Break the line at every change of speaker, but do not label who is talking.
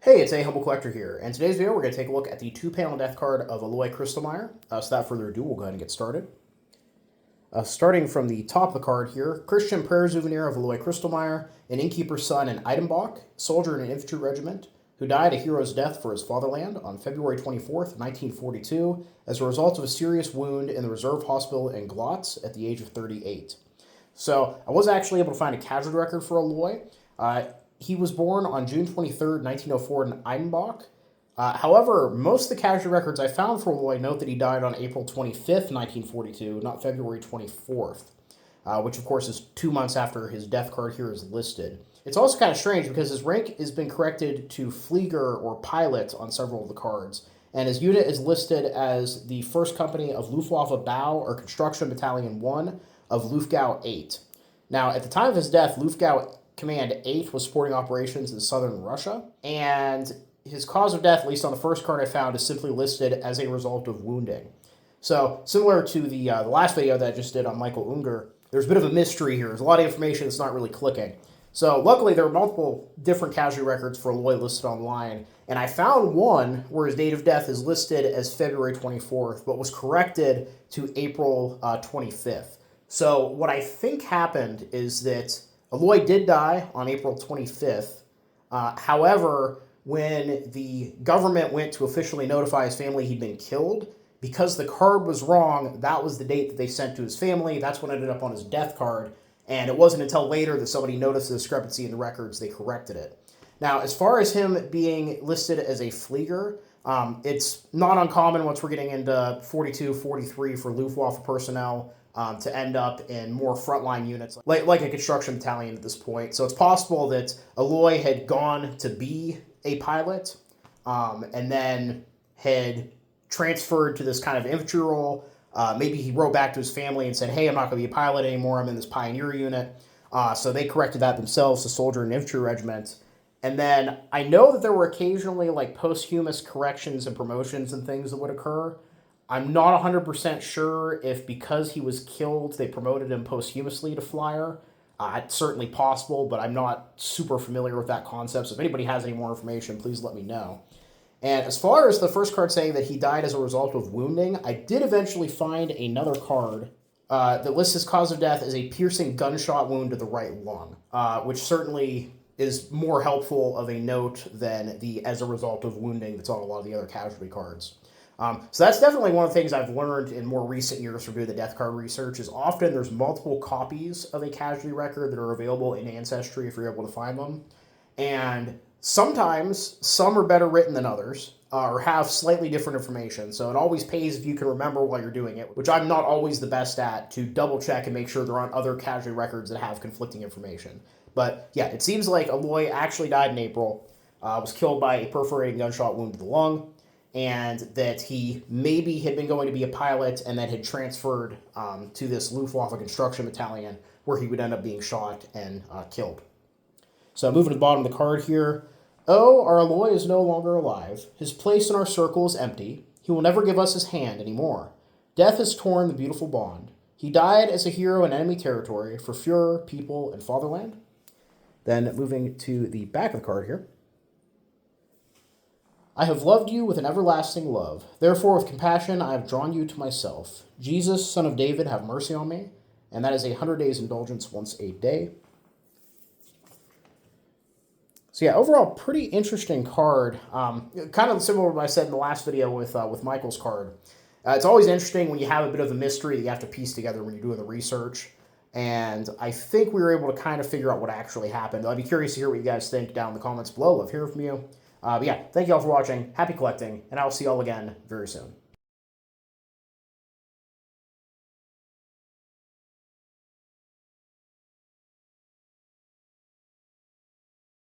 Hey, it's A Humble Collector here, and today's video we're going to take a look at the two-panel death card of Alois Christlmaier. So without further ado, we'll go ahead and get started. Starting from the top of the card here, Christian prayer souvenir of Alois Christlmaier, an innkeeper's son in Eidenbach, soldier in an infantry regiment, who died a hero's death for his fatherland on February 24th, 1942, as a result of a serious wound in the reserve hospital in Glatz at the age of 38. So I was actually able to find a casualty record for Alois. He was born on June 23rd, 1904 in Eidenbach. However, most of the casualty records I found for Alois note that he died on April 25th, 1942, not February 24th, which of course is 2 months after his death card here is listed. It's also kind of strange because his rank has been corrected to Flieger or pilot on several of the cards, and his unit is listed as the 1st Company of Luftwaffe Bau or Construction Battalion 1 of Luftgau VIII. Now, at the time of his death, Luftgau Command 8 was supporting operations in southern Russia, and his cause of death, at least on the first card I found, is simply listed as a result of wounding. So, similar to the last video that I just did on Michael Unger, there's a bit of a mystery here. There's a lot of information that's not really clicking. So, luckily, there are multiple different casualty records for Alois listed online, and I found one where his date of death is listed as February 24th, but was corrected to April 25th. So, what I think happened is that Alois did die on April 25th. However, when the government went to officially notify his family he'd been killed, because the card was wrong, that was the date that they sent to his family. That's what ended up on his death card. And it wasn't until later that somebody noticed the discrepancy in the records, they corrected it. Now, as far as him being listed as a Flieger, it's not uncommon once we're getting into 42, 43 for Luftwaffe personnel, to end up in more frontline units, like a construction battalion at this point. So it's possible that Alois had gone to be a pilot, and then had transferred to this kind of infantry role. Maybe he wrote back to his family and said, hey, I'm not going to be a pilot anymore, I'm in this pioneer unit. So they corrected that themselves, the soldier and infantry regiment. And then I know that there were occasionally like posthumous corrections and promotions and things that would occur. I'm not 100% sure if because he was killed, they promoted him posthumously to flyer. It's certainly possible, but I'm not super familiar with that concept. So if anybody has any more information, please let me know. And as far as the first card saying that he died as a result of wounding, I did eventually find another card that lists his cause of death as a piercing gunshot wound to the right lung, which certainly is more helpful of a note than the as a result of wounding that's on a lot of the other casualty cards. So that's definitely one of the things I've learned in more recent years from doing the death card research is often there's multiple copies of a casualty record that are available in Ancestry if you're able to find them. And sometimes some are better written than others or have slightly different information. So it always pays if you can remember while you're doing it, which I'm not always the best at, to double check and make sure there aren't other casualty records that have conflicting information. But yeah, it seems like Alois actually died in April, was killed by a perforating gunshot wound to the lung, and that he maybe had been going to be a pilot and then had transferred to this Luftwaffe construction battalion where he would end up being shot and killed. So moving to the bottom of the card here. Oh, our Alois is no longer alive. His place in our circle is empty. He will never give us his hand anymore. Death has torn the beautiful bond. He died as a hero in enemy territory for Führer, people, and fatherland. Then moving to the back of the card here. I have loved you with an everlasting love. Therefore, with compassion, I have drawn you to myself. Jesus, Son of David, have mercy on me. And that is 100 days indulgence once a day. So yeah, overall, pretty interesting card. Kind of similar to what I said in the last video with Michael's card. It's always interesting when you have a bit of a mystery that you have to piece together when you're doing the research. And I think we were able to kind of figure out what actually happened. I'd be curious to hear what you guys think down in the comments below. Love hearing from you. But yeah, thank you all for watching. Happy collecting, and I'll see you all again very soon.